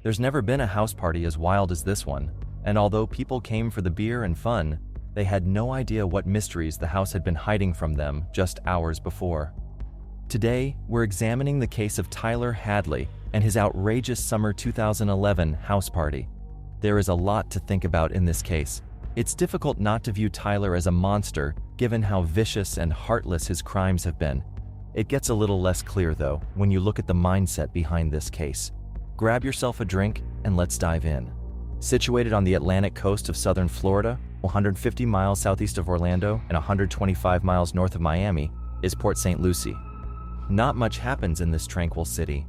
There's never been a house party as wild as this one, and although people came for the beer and fun, they had no idea what mysteries the house had been hiding from them just hours before. Today, we're examining the case of Tyler Hadley and his outrageous summer 2011 house party. There is a lot to think about in this case. It's difficult not to view Tyler as a monster, given how vicious and heartless his crimes have been. It gets a little less clear, though, when you look at the mindset behind this case. Grab yourself a drink and let's dive in. Situated on the Atlantic coast of southern Florida, 150 miles southeast of Orlando and 125 miles north of Miami, is Port St. Lucie. Not much happens in this tranquil city.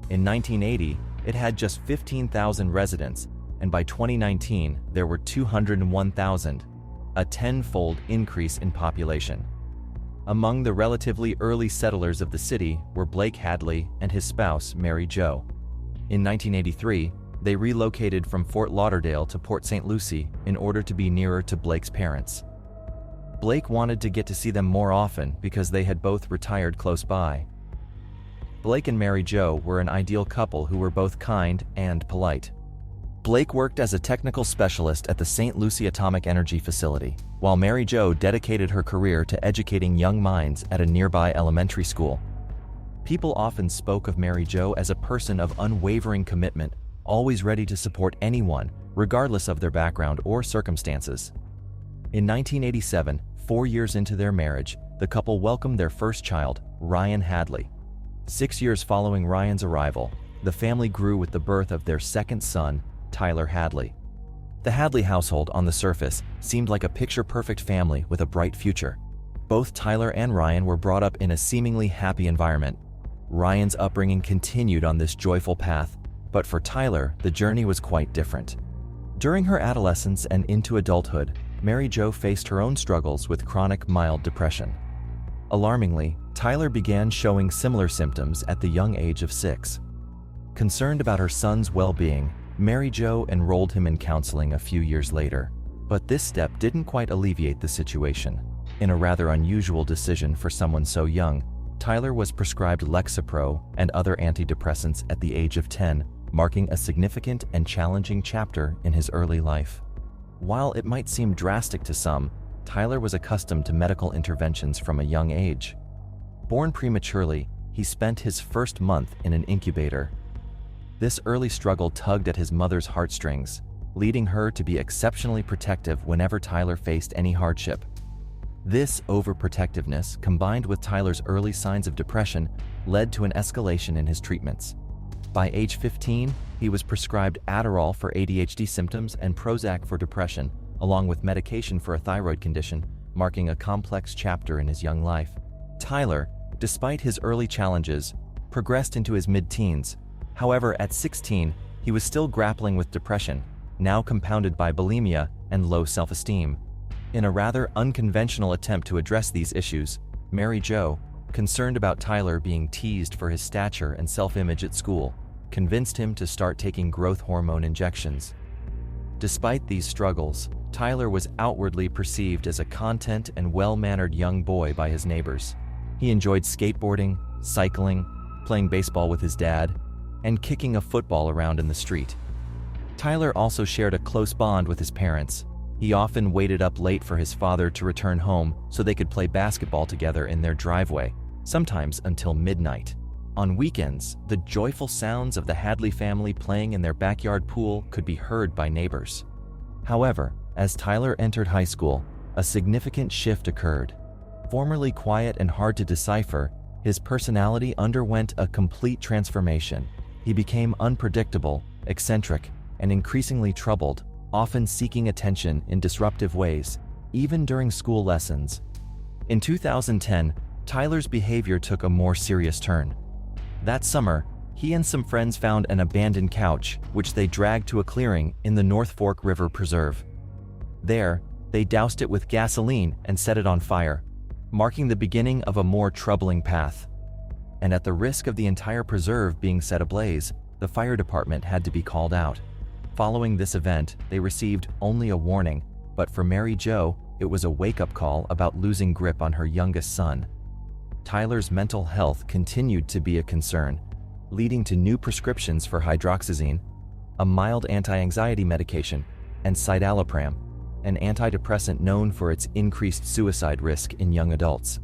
In 1980, it had just 15,000 residents, and by 2019, there were 201,000, a tenfold increase in population. Among the relatively early settlers of the city were Blake Hadley and his spouse, Mary Jo. In 1983, they relocated from Fort Lauderdale to Port St. Lucie in order to be nearer to Blake's parents. Blake wanted to get to see them more often because they had both retired close by. Blake and Mary Jo were an ideal couple who were both kind and polite. Blake worked as a technical specialist at the St. Lucie Atomic Energy Facility, while Mary Jo dedicated her career to educating young minds at a nearby elementary school. People often spoke of Mary Jo as a person of unwavering commitment, always ready to support anyone, regardless of their background or circumstances. In 1987, 4 years into their marriage, the couple welcomed their first child, Ryan Hadley. 6 years following Ryan's arrival, the family grew with the birth of their second son, Tyler Hadley. The Hadley household on the surface seemed like a picture-perfect family with a bright future. Both Tyler and Ryan were brought up in a seemingly happy environment. Ryan's upbringing continued on this joyful path, but for Tyler, the journey was quite different. During her adolescence and into adulthood, Mary Jo faced her own struggles with chronic mild depression. Alarmingly, Tyler began showing similar symptoms at the young age of 6. Concerned about her son's well-being, Mary Jo enrolled him in counseling a few years later. But this step didn't quite alleviate the situation. In a rather unusual decision for someone so young, Tyler was prescribed Lexapro and other antidepressants at the age of 10, marking a significant and challenging chapter in his early life. While it might seem drastic to some, Tyler was accustomed to medical interventions from a young age. Born prematurely, he spent his first month in an incubator. This early struggle tugged at his mother's heartstrings, leading her to be exceptionally protective whenever Tyler faced any hardship. This overprotectiveness, combined with Tyler's early signs of depression, led to an escalation in his treatments. By age 15, he was prescribed Adderall for ADHD symptoms and Prozac for depression, along with medication for a thyroid condition, marking a complex chapter in his young life. Tyler, despite his early challenges, progressed into his mid-teens. However, at 16, he was still grappling with depression, now compounded by bulimia and low self-esteem. In a rather unconventional attempt to address these issues, Mary Jo, concerned about Tyler being teased for his stature and self-image at school, convinced him to start taking growth hormone injections. Despite these struggles, Tyler was outwardly perceived as a content and well-mannered young boy by his neighbors. He enjoyed skateboarding, cycling, playing baseball with his dad, and kicking a football around in the street. Tyler also shared a close bond with his parents. He often waited up late for his father to return home so they could play basketball together in their driveway, sometimes until midnight. On weekends, the joyful sounds of the Hadley family playing in their backyard pool could be heard by neighbors. However, as Tyler entered high school, a significant shift occurred. Formerly quiet and hard to decipher, his personality underwent a complete transformation. He became unpredictable, eccentric, and increasingly troubled, often seeking attention in disruptive ways, even during school lessons. In 2010, Tyler's behavior took a more serious turn. That summer, he and some friends found an abandoned couch, which they dragged to a clearing in the North Fork River Preserve. There, they doused it with gasoline and set it on fire, marking the beginning of a more troubling path. And at the risk of the entire preserve being set ablaze, the fire department had to be called out. Following this event, they received only a warning, but for Mary Jo, it was a wake-up call about losing grip on her youngest son. Tyler's mental health continued to be a concern, leading to new prescriptions for hydroxyzine, a mild anti-anxiety medication, and citalopram, an antidepressant known for its increased suicide risk in young adults.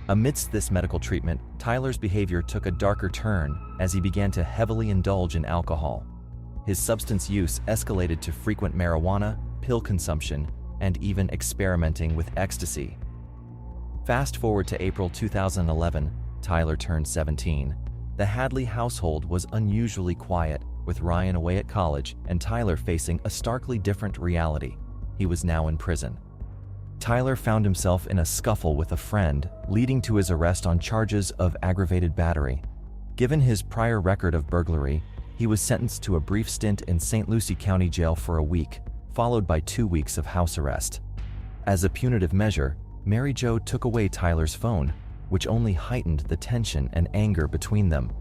Amidst this medical treatment, Tyler's behavior took a darker turn as he began to heavily indulge in alcohol. His substance use escalated to frequent marijuana, pill consumption, and even experimenting with ecstasy. Fast forward to April 2011, Tyler turned 17. The Hadley household was unusually quiet, with Ryan away at college and Tyler facing a starkly different reality. He was now in prison. Tyler found himself in a scuffle with a friend, leading to his arrest on charges of aggravated battery. Given his prior record of burglary, he was sentenced to a brief stint in St. Lucie County Jail for a week, followed by 2 weeks of house arrest. As a punitive measure, Mary Jo took away Tyler's phone, which only heightened the tension and anger between them.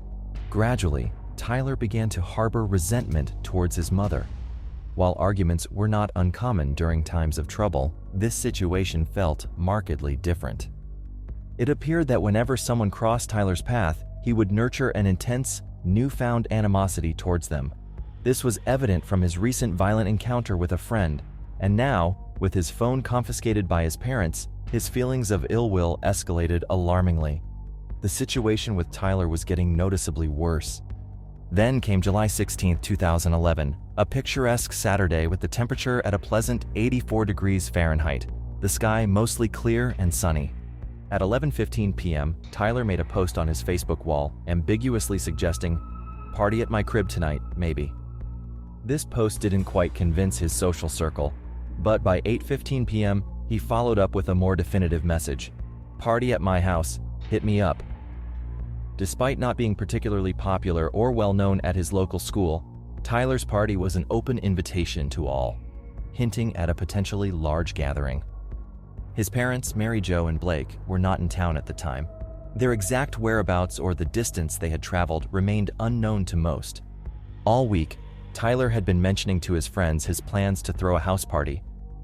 Gradually, Tyler began to harbor resentment towards his mother. While arguments were not uncommon during times of trouble, this situation felt markedly different. It appeared that whenever someone crossed Tyler's path, he would nurture an intense, newfound animosity towards them. This was evident from his recent violent encounter with a friend, and now, with his phone confiscated by his parents, his feelings of ill will escalated alarmingly. The situation with Tyler was getting noticeably worse. Then came July 16, 2011, a picturesque Saturday with the temperature at a pleasant 84 degrees Fahrenheit, the sky mostly clear and sunny. At 11:15 p.m., Tyler made a post on his Facebook wall, ambiguously suggesting, "Party at my crib tonight, maybe." This post didn't quite convince his social circle, but by 8:15 p.m., he followed up with a more definitive message, "Party at my house, hit me up." Despite not being particularly popular or well-known at his local school, Tyler's party was an open invitation to all, hinting at a potentially large gathering. His parents, Mary Jo and Blake, were not in town at the time. Their exact whereabouts or the distance they had traveled remained unknown to most. All week, Tyler had been mentioning to his friends his plans to throw a house party,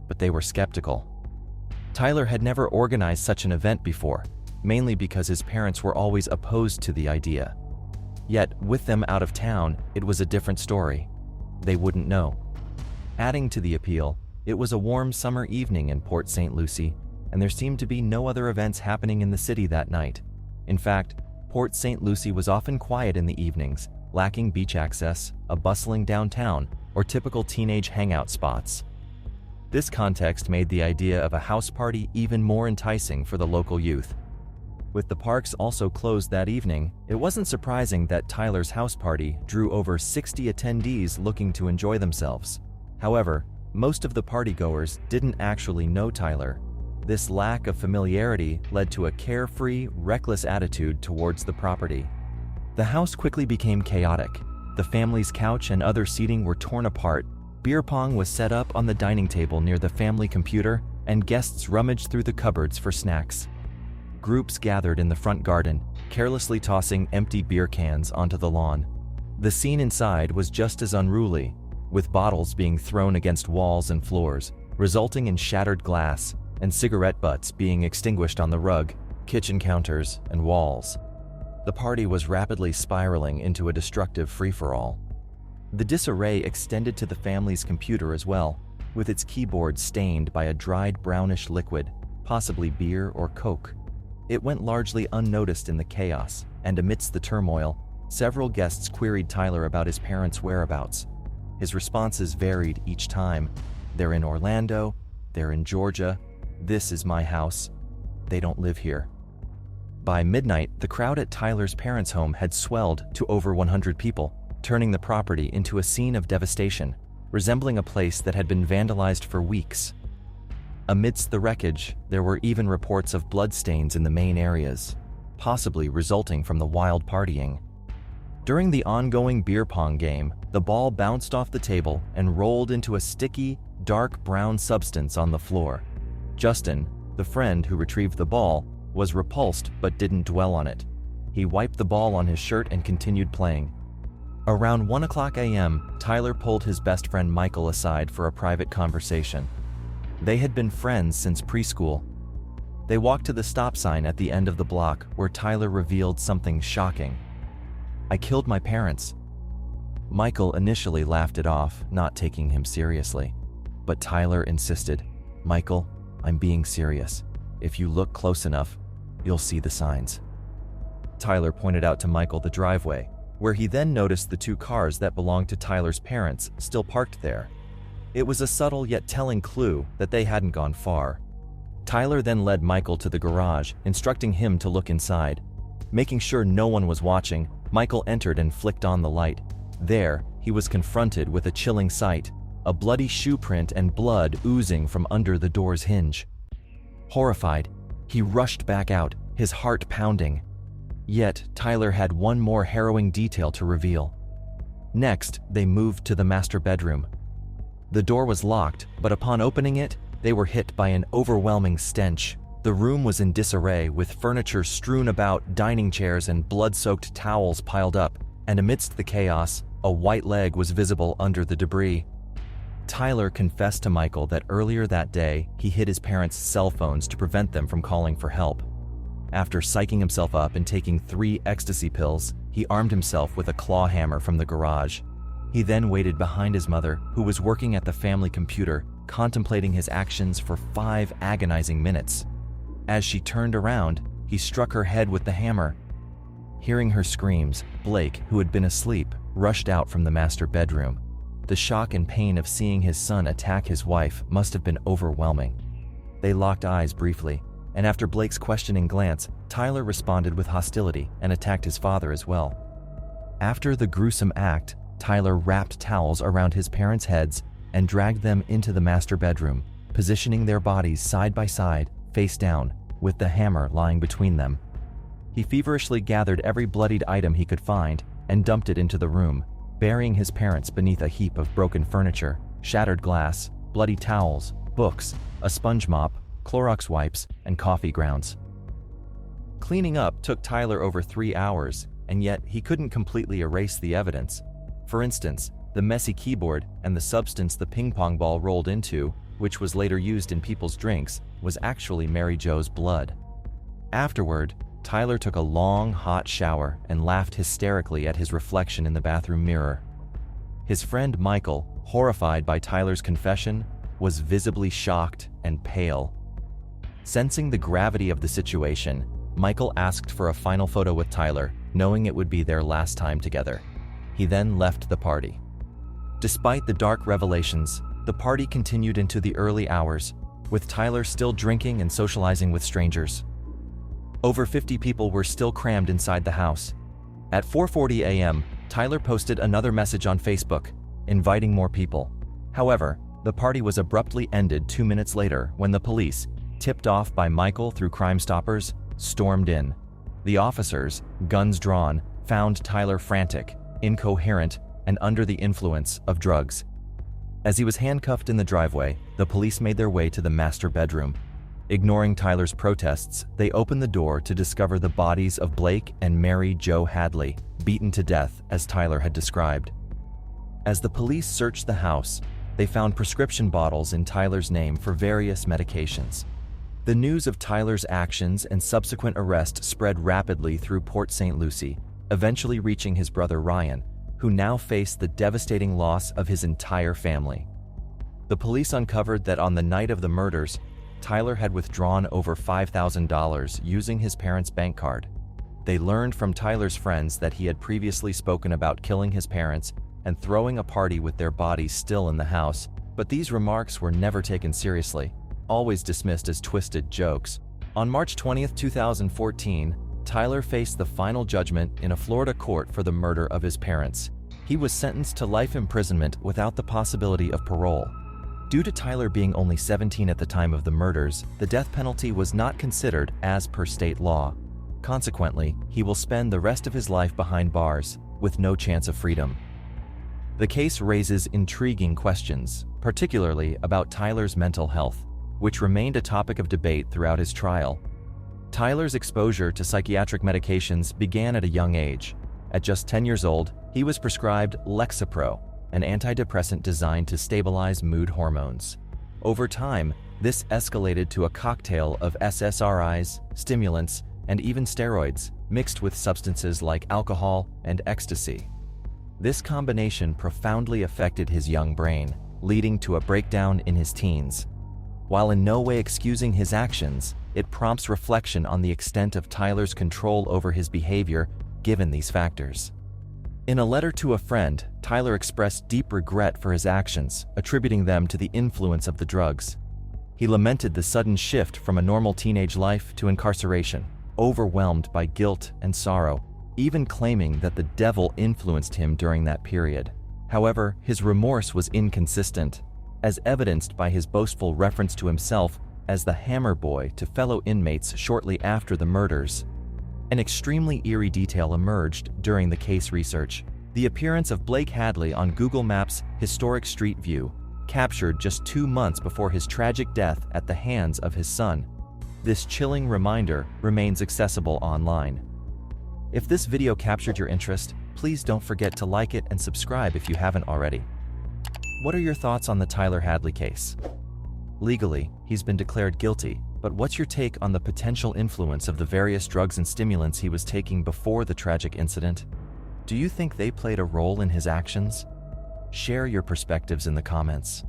but they were skeptical. Tyler had never organized such an event before, mainly because his parents were always opposed to the idea. Yet, with them out of town, it was a different story. They wouldn't know. Adding to the appeal, it was a warm summer evening in Port St. Lucie, and there seemed to be no other events happening in the city that night. In fact, Port St. Lucie was often quiet in the evenings, lacking beach access, a bustling downtown, or typical teenage hangout spots. This context made the idea of a house party even more enticing for the local youth. With the parks also closed that evening, it wasn't surprising that Tyler's house party drew over 60 attendees looking to enjoy themselves. However, most of the partygoers didn't actually know Tyler. This lack of familiarity led to a carefree, reckless attitude towards the property. The house quickly became chaotic. The family's couch and other seating were torn apart, beer pong was set up on the dining table near the family computer, and guests rummaged through the cupboards for snacks. Groups gathered in the front garden, carelessly tossing empty beer cans onto the lawn. The scene inside was just as unruly, with bottles being thrown against walls and floors, resulting in shattered glass, and cigarette butts being extinguished on the rug, kitchen counters, and walls. The party was rapidly spiraling into a destructive free-for-all. The disarray extended to the family's computer as well, with its keyboard stained by a dried brownish liquid, possibly beer or coke. It went largely unnoticed in the chaos, and amidst the turmoil, several guests queried Tyler about his parents' whereabouts. His responses varied each time. "They're in Orlando, they're in Georgia, this is my house, they don't live here." By midnight, the crowd at Tyler's parents' home had swelled to over 100 people, turning the property into a scene of devastation, resembling a place that had been vandalized for weeks. Amidst the wreckage, there were even reports of bloodstains in the main areas, possibly resulting from the wild partying. During the ongoing beer pong game, the ball bounced off the table and rolled into a sticky, dark brown substance on the floor. Justin, the friend who retrieved the ball, was repulsed but didn't dwell on it. He wiped the ball on his shirt and continued playing. Around 1:00 a.m., Tyler pulled his best friend Michael aside for a private conversation. They had been friends since preschool. They walked to the stop sign at the end of the block where Tyler revealed something shocking. "I killed my parents." Michael initially laughed it off, not taking him seriously. But Tyler insisted, "Michael, I'm being serious. If you look close enough, you'll see the signs." Tyler pointed out to Michael the driveway, where he then noticed the two cars that belonged to Tyler's parents still parked there. It was a subtle yet telling clue that they hadn't gone far. Tyler then led Michael to the garage, instructing him to look inside. Making sure no one was watching, Michael entered and flicked on the light. There, he was confronted with a chilling sight, a bloody shoe print and blood oozing from under the door's hinge. Horrified, he rushed back out, his heart pounding. Yet, Tyler had one more harrowing detail to reveal. Next, they moved to the master bedroom. The door was locked, but upon opening it, they were hit by an overwhelming stench. The room was in disarray, with furniture strewn about, dining chairs and blood-soaked towels piled up, and amidst the chaos, a white leg was visible under the debris. Tyler confessed to Michael that earlier that day, he hid his parents' cell phones to prevent them from calling for help. After psyching himself up and taking 3 ecstasy pills, he armed himself with a claw hammer from the garage. He then waited behind his mother, who was working at the family computer, contemplating his actions for 5 agonizing minutes. As she turned around, he struck her head with the hammer. Hearing her screams, Blake, who had been asleep, rushed out from the master bedroom. The shock and pain of seeing his son attack his wife must have been overwhelming. They locked eyes briefly, and after Blake's questioning glance, Tyler responded with hostility and attacked his father as well. After the gruesome act, Tyler wrapped towels around his parents' heads and dragged them into the master bedroom, positioning their bodies side by side, face down, with the hammer lying between them. He feverishly gathered every bloodied item he could find and dumped it into the room, burying his parents beneath a heap of broken furniture, shattered glass, bloody towels, books, a sponge mop, Clorox wipes, and coffee grounds. Cleaning up took Tyler over 3 hours, and yet he couldn't completely erase the evidence. For instance, the messy keyboard and the substance the ping pong ball rolled into, which was later used in people's drinks, was actually Mary Jo's blood. Afterward, Tyler took a long, hot shower and laughed hysterically at his reflection in the bathroom mirror. His friend Michael, horrified by Tyler's confession, was visibly shocked and pale. Sensing the gravity of the situation, Michael asked for a final photo with Tyler, knowing it would be their last time together. He then left the party. Despite the dark revelations, the party continued into the early hours, with Tyler still drinking and socializing with strangers. Over 50 people were still crammed inside the house. At 4:40 a.m., Tyler posted another message on Facebook, inviting more people. However, the party was abruptly ended 2 minutes later when the police, tipped off by Michael through Crime Stoppers, stormed in. The officers, guns drawn, found Tyler frantic, incoherent, and under the influence of drugs. As he was handcuffed in the driveway, the police made their way to the master bedroom. Ignoring Tyler's protests, they opened the door to discover the bodies of Blake and Mary Jo Hadley, beaten to death as Tyler had described. As the police searched the house, they found prescription bottles in Tyler's name for various medications. The news of Tyler's actions and subsequent arrest spread rapidly through Port St. Lucie, eventually reaching his brother Ryan, who now faced the devastating loss of his entire family. The police uncovered that on the night of the murders, Tyler had withdrawn over $5,000 using his parents' bank card. They learned from Tyler's friends that he had previously spoken about killing his parents and throwing a party with their bodies still in the house, but these remarks were never taken seriously, always dismissed as twisted jokes. On March 20, 2014, Tyler faced the final judgment in a Florida court for the murder of his parents. He was sentenced to life imprisonment without the possibility of parole. Due to Tyler being only 17 at the time of the murders, the death penalty was not considered as per state law. Consequently, he will spend the rest of his life behind bars, with no chance of freedom. The case raises intriguing questions, particularly about Tyler's mental health, which remained a topic of debate throughout his trial. Tyler's exposure to psychiatric medications began at a young age. At just 10 years old, he was prescribed Lexapro, an antidepressant designed to stabilize mood hormones. Over time, this escalated to a cocktail of SSRIs, stimulants, and even steroids, mixed with substances like alcohol and ecstasy. This combination profoundly affected his young brain, leading to a breakdown in his teens. While in no way excusing his actions, it prompts reflection on the extent of Tyler's control over his behavior given these factors. In a letter to a friend, Tyler expressed deep regret for his actions, attributing them to the influence of the drugs. He lamented the sudden shift from a normal teenage life to incarceration, overwhelmed by guilt and sorrow, even claiming that the devil influenced him during that period. However, his remorse was inconsistent, as evidenced by his boastful reference to himself as the hammer boy to fellow inmates shortly after the murders. An extremely eerie detail emerged during the case research: the appearance of Blake Hadley on Google Maps' historic street view, captured just 2 months before his tragic death at the hands of his son. This chilling reminder remains accessible online. If this video captured your interest, please don't forget to like it and subscribe if you haven't already. What are your thoughts on the Tyler Hadley case? Legally, he's been declared guilty, but what's your take on the potential influence of the various drugs and stimulants he was taking before the tragic incident? Do you think they played a role in his actions? Share your perspectives in the comments.